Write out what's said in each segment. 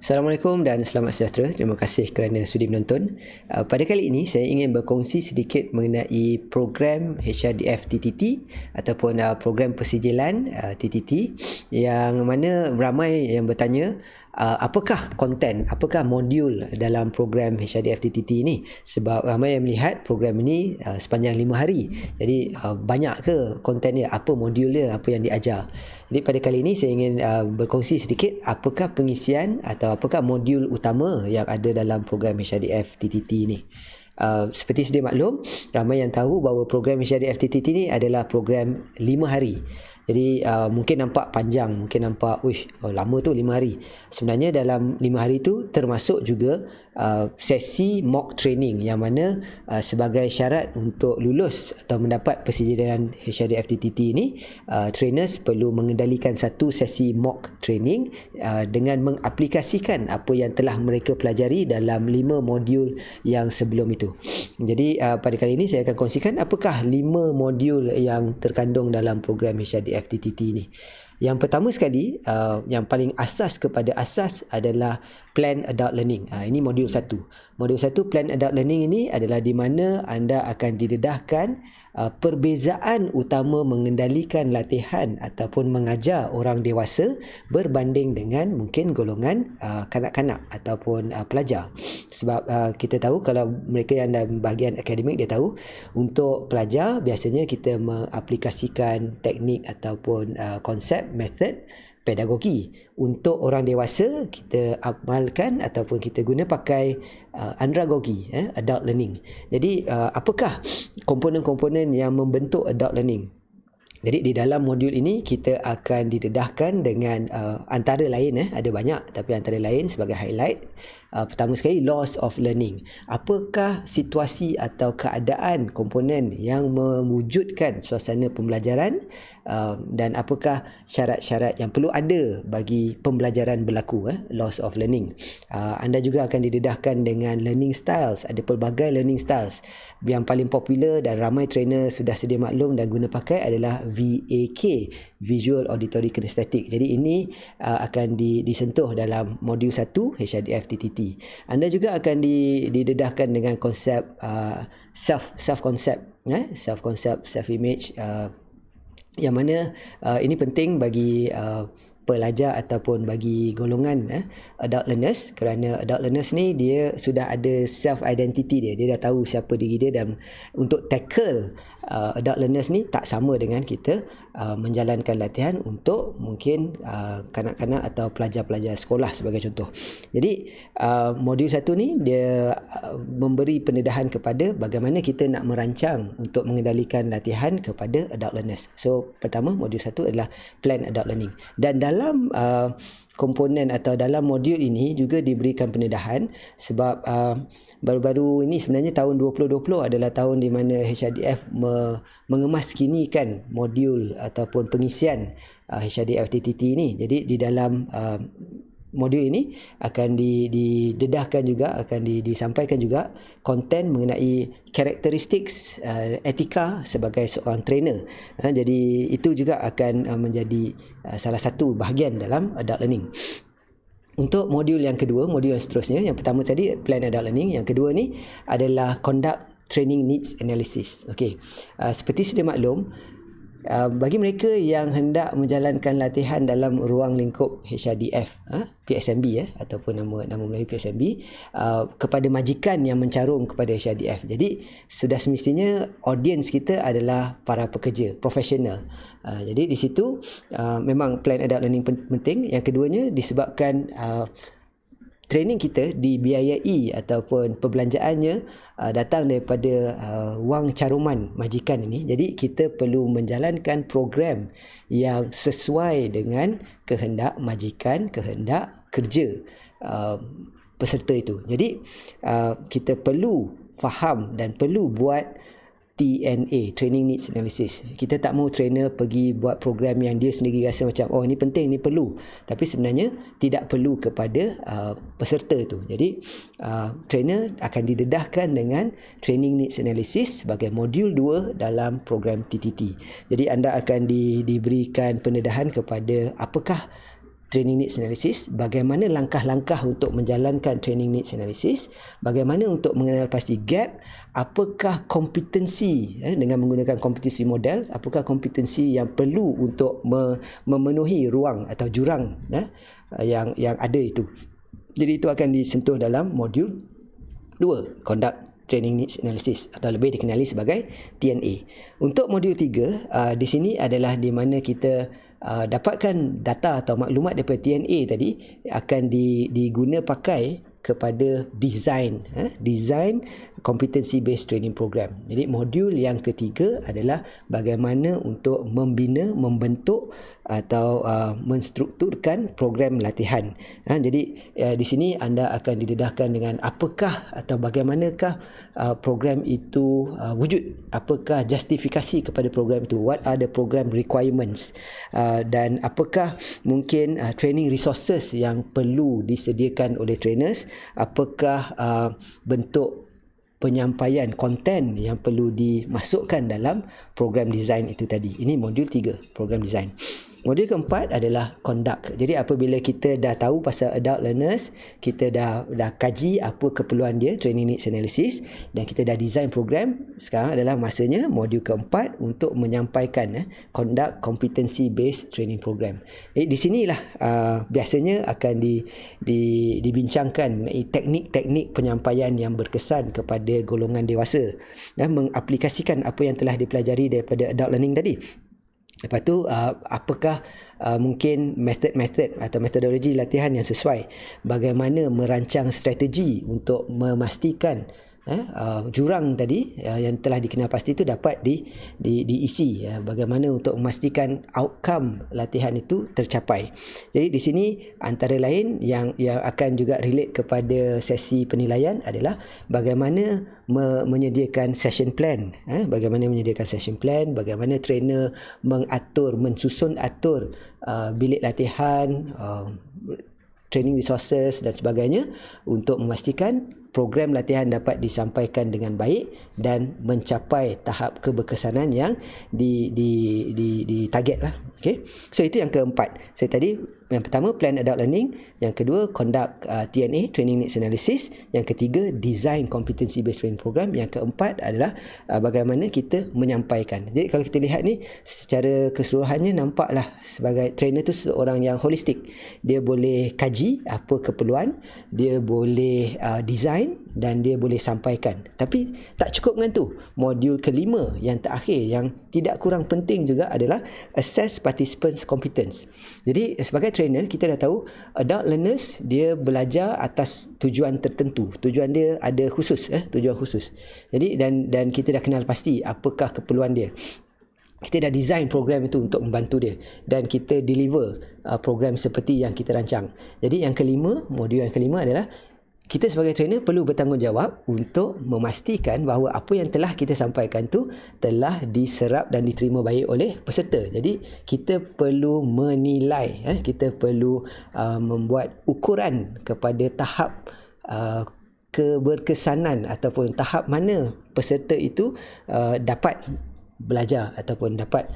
Assalamualaikum dan selamat sejahtera. Terima kasih kerana sudi menonton. Pada kali ini saya ingin berkongsi sedikit mengenai program HRDF TTT ataupun program persijilan TTT, yang mana ramai yang bertanya apakah konten, apakah modul dalam program HRDF TTT ini, sebab ramai yang melihat program ini sepanjang 5 hari. Jadi banyak ke konten dia, apa modul dia, apa yang diajar. Jadi pada kali ini saya ingin berkongsi sedikit apakah pengisian atau apakah modul utama yang ada dalam program HRDF TTT ini. Seperti sedia maklum, ramai yang tahu bahawa program HRDF TTT ini adalah program 5 hari. Jadi mungkin nampak panjang, mungkin nampak lama tu 5 hari. Sebenarnya dalam 5 hari tu termasuk juga sesi mock training, yang mana sebagai syarat untuk lulus atau mendapat persijilan HRDF TTT ini, trainers perlu mengendalikan satu sesi mock training dengan mengaplikasikan apa yang telah mereka pelajari dalam 5 modul yang sebelum itu. Jadi pada kali ini saya akan kongsikan apakah 5 modul yang terkandung dalam program HRDF TTT ini. Yang pertama sekali, yang paling asas kepada asas adalah Plan Adult Learning. Ini modul 1. Modul 1 Plan Adult Learning ini adalah di mana anda akan didedahkan perbezaan utama mengendalikan latihan ataupun mengajar orang dewasa berbanding dengan mungkin golongan kanak-kanak ataupun pelajar. Sebab kita tahu, kalau mereka yang dalam bahagian akademik, dia tahu untuk pelajar biasanya kita mengaplikasikan teknik ataupun konsep, method, pedagogi. Untuk orang dewasa kita amalkan ataupun kita guna pakai andragogi, adult learning. Jadi apakah komponen-komponen yang membentuk adult learning? Jadi di dalam modul ini kita akan didedahkan dengan antara lain, ada banyak, tapi antara lain sebagai highlight, pertama sekali loss of learning. Apakah situasi atau keadaan komponen yang mewujudkan suasana pembelajaran, dan apakah syarat-syarat yang perlu ada bagi pembelajaran berlaku, loss of learning. Anda juga akan didedahkan dengan learning styles. Ada pelbagai learning styles. Yang paling popular dan ramai trainer sudah sedia maklum dan guna pakai adalah VAK, Visual Auditory Kinesthetic. Jadi ini akan disentuh dalam modul 1 HRDF TTT. Anda juga akan didedahkan dengan konsep self-concept, self image, yang mana ini penting bagi pelajar ataupun bagi golongan adult learners, kerana adult learners ni dia sudah ada self identity dia dah tahu siapa diri dia, dan untuk tackle adult learners ni tak sama dengan kita menjalankan latihan untuk mungkin kanak-kanak atau pelajar-pelajar sekolah sebagai contoh. Jadi modul 1 ni dia memberi pendedahan kepada bagaimana kita nak merancang untuk mengendalikan latihan kepada adult learners. So pertama, modul 1 adalah Plan Adult Learning, dan dalam komponen atau dalam modul ini juga diberikan pendedahan, sebab baru-baru ini sebenarnya tahun 2020 adalah tahun di mana HRDF mengemaskinikan modul ataupun pengisian HRDF TTT ini. Jadi di dalam modul ini akan didedahkan juga, akan disampaikan juga konten mengenai karakteristik etika sebagai seorang trainer. Jadi itu juga akan menjadi salah satu bahagian dalam adult learning. Untuk modul yang kedua, modul yang seterusnya, yang pertama tadi Plan Adult Learning, yang kedua ni adalah Conduct Training Needs Analysis. Okey. Seperti sedia maklum, bagi mereka yang hendak menjalankan latihan dalam ruang lingkup HRDF, PSMB ataupun nama Melayu PSMB, kepada majikan yang mencarum kepada HRDF. Jadi sudah semestinya audience kita adalah para pekerja profesional. Jadi di situ memang Plan Adult Learning penting. Yang keduanya disebabkan training kita dibiayai ataupun perbelanjaannya datang daripada wang caruman majikan ini. Jadi kita perlu menjalankan program yang sesuai dengan kehendak majikan, kehendak kerja peserta itu. Jadi kita perlu faham dan perlu buat TNA, Training Needs Analysis. Kita tak mau trainer pergi buat program yang dia sendiri rasa macam ini penting, ni perlu, tapi sebenarnya tidak perlu kepada peserta tu. Jadi trainer akan didedahkan dengan Training Needs Analysis sebagai modul 2 dalam program TTT. Jadi anda akan diberikan pendedahan kepada apakah training needs analysis, bagaimana langkah-langkah untuk menjalankan training needs analysis, bagaimana untuk mengenal pasti gap, apakah kompetensi dengan menggunakan kompetensi model, apakah kompetensi yang perlu untuk memenuhi ruang atau jurang yang ada itu. Jadi itu akan disentuh dalam modul 2, conduct training needs analysis atau lebih dikenali sebagai TNA. Untuk modul 3, di sini adalah di mana kita dapatkan data atau maklumat daripada TNA tadi akan diguna pakai kepada design competency based training program. Jadi modul yang ketiga adalah bagaimana untuk membina, membentuk atau menstrukturkan program latihan. Jadi di sini anda akan didedahkan dengan apakah atau bagaimanakah program itu wujud, apakah justifikasi kepada program itu, what are the program requirements, dan apakah mungkin training resources yang perlu disediakan oleh trainers, apakah bentuk penyampaian konten yang perlu dimasukkan dalam program design itu tadi. Ini modul 3, program design. Modul keempat adalah conduct. Jadi apabila kita dah tahu pasal adult learners, kita dah kaji apa keperluan dia, training needs analysis, dan kita dah design program, sekarang adalah masanya modul keempat untuk menyampaikan conduct competency based training program. Di sinilah biasanya akan dibincangkan mengenai teknik-teknik penyampaian yang berkesan kepada golongan dewasa dan mengaplikasikan apa yang telah dipelajari daripada adult learning tadi. Lepas tu apakah mungkin metod-metod atau metodologi latihan yang sesuai, bagaimana merancang strategi untuk memastikan jurang tadi yang telah dikenal pasti itu dapat diisi, bagaimana untuk memastikan outcome latihan itu tercapai. Jadi di sini antara lain yang akan juga relate kepada sesi penilaian adalah bagaimana menyediakan session plan, bagaimana menyediakan session plan, bagaimana trainer mensusun atur bilik latihan, training resources dan sebagainya untuk memastikan program latihan dapat disampaikan dengan baik dan mencapai tahap keberkesanan yang ditarget lah. Okay? So itu yang keempat. So tadi yang pertama plan adult learning, yang kedua conduct TNA training needs analysis, yang ketiga design competency based training program, yang keempat adalah bagaimana kita menyampaikan. Jadi kalau kita lihat ni secara keseluruhannya nampaklah sebagai trainer tu seorang yang holistik. Dia boleh kaji apa keperluan, dia boleh design dan dia boleh sampaikan. Tapi tak cukup dengan tu. Modul kelima yang terakhir yang tidak kurang penting juga adalah assess participants competence. Jadi sebagai trainer kita dah tahu adult learners dia belajar atas tujuan tertentu. Tujuan dia ada khusus, tujuan khusus. Jadi dan kita dah kenal pasti apakah keperluan dia. Kita dah design program itu untuk membantu dia dan kita deliver program seperti yang kita rancang. Jadi yang kelima, modul yang kelima adalah kita sebagai trainer perlu bertanggungjawab untuk memastikan bahawa apa yang telah kita sampaikan tu telah diserap dan diterima baik oleh peserta. Jadi kita perlu menilai, kita perlu membuat ukuran kepada tahap keberkesanan ataupun tahap mana peserta itu dapat belajar ataupun dapat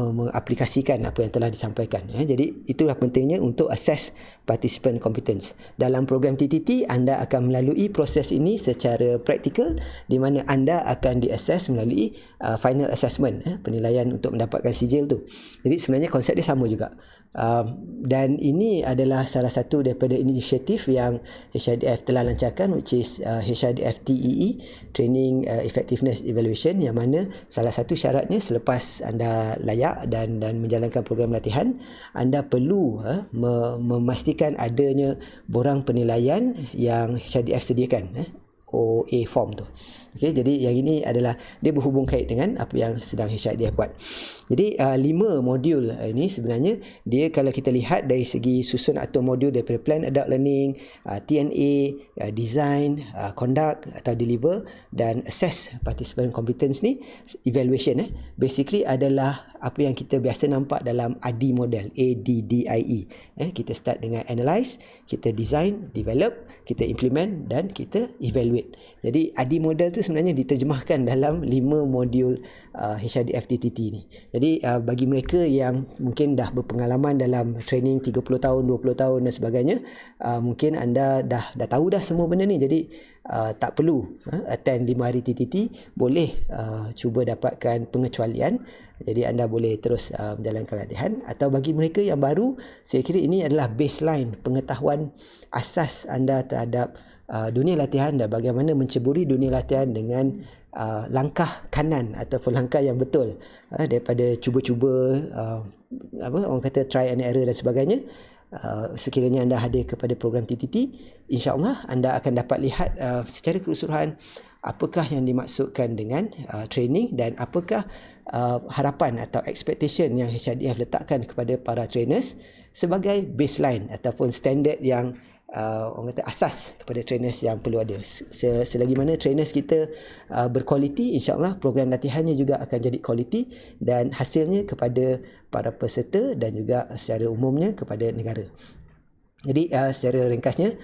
mengaplikasikan apa yang telah disampaikan. Jadi itulah pentingnya untuk assess participant competence. Dalam program TTT anda akan melalui proses ini secara praktikal di mana anda akan diassess melalui final assessment, penilaian untuk mendapatkan sijil tu. Jadi sebenarnya konsep dia sama juga. Dan ini adalah salah satu daripada inisiatif yang HRDF telah lancarkan, which is HRDF TEE, Training Effectiveness Evaluation, yang mana salah satu syaratnya selepas anda layak dan menjalankan program latihan, anda perlu memastikan adanya borang penilaian yang HRDF sediakan, OA form tu. Okay, jadi yang ini adalah dia berhubung kait dengan apa yang sedang HRDF buat. Jadi 5 modul ini sebenarnya dia kalau kita lihat dari segi susun atur modul daripada plan adult learning, TNA, design, conduct atau deliver dan assess participant competence ni, evaluation basically adalah apa yang kita biasa nampak dalam ADDIE model, ADDIE. Kita start dengan analyze, kita design, develop, kita implement dan kita evaluate. murid. Jadi ADI model tu sebenarnya diterjemahkan dalam 5 modul HRDF TTT ni. Jadi bagi mereka yang mungkin dah berpengalaman dalam training 30 tahun, 20 tahun dan sebagainya, mungkin anda dah tahu dah semua benda ni. Jadi tak perlu attend 5 hari TTT, boleh cuba dapatkan pengecualian. Jadi anda boleh terus menjalankan latihan. Atau bagi mereka yang baru, saya kira ini adalah baseline pengetahuan asas anda terhadap dunia latihan dan bagaimana menceburi dunia latihan dengan langkah kanan ataupun langkah yang betul, daripada cuba-cuba orang kata try and error dan sebagainya. Sekiranya anda hadir kepada program TTT, insya-Allah anda akan dapat lihat secara keseluruhan apakah yang dimaksudkan dengan training dan apakah harapan atau expectation yang HRDF letakkan kepada para trainers sebagai baseline ataupun standard yang orang kata asas kepada trainers yang perlu ada. Selagi mana trainers kita berkualiti, insya-Allah program latihannya juga akan jadi kualiti dan hasilnya kepada para peserta dan juga secara umumnya kepada negara. Jadi secara ringkasnya,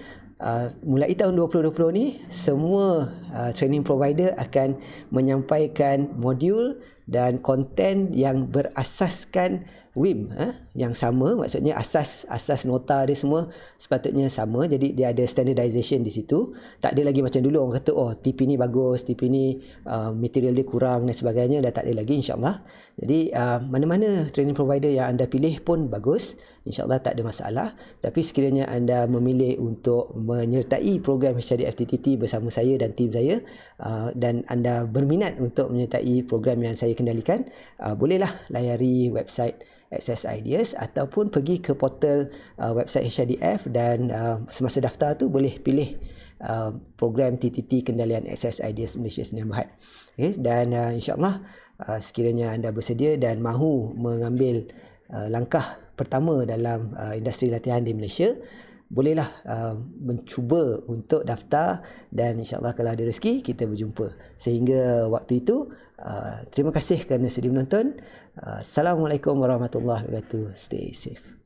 mulai tahun 2020 ni semua training provider akan menyampaikan modul dan konten yang berasaskan WIM yang sama, maksudnya asas nota dia semua sepatutnya sama. Jadi dia ada standardization di situ. Tak ada lagi macam dulu orang kata TP ni bagus, TP ni material dia kurang dan sebagainya. Dah tak ada lagi, insya-Allah. Jadi mana-mana training provider yang anda pilih pun bagus, insya-Allah tak ada masalah. Tapi sekiranya anda memilih untuk menyertai program HRDF TTT bersama saya dan tim saya, dan anda berminat untuk menyertai program yang saya kendalikan, bolehlah layari website Access Ideas ataupun pergi ke portal website HRDF dan semasa daftar tu boleh pilih program TTT Kendalian Access Ideas Malaysia Sdn Bhd. Okay, dan insya-Allah sekiranya anda bersedia dan mahu mengambil langkah pertama dalam industri latihan di Malaysia, bolehlah mencuba untuk daftar dan insya-Allah kalau ada rezeki kita berjumpa. Sehingga waktu itu, terima kasih kerana sudi menonton. Assalamualaikum warahmatullahi wabarakatuh. Stay safe.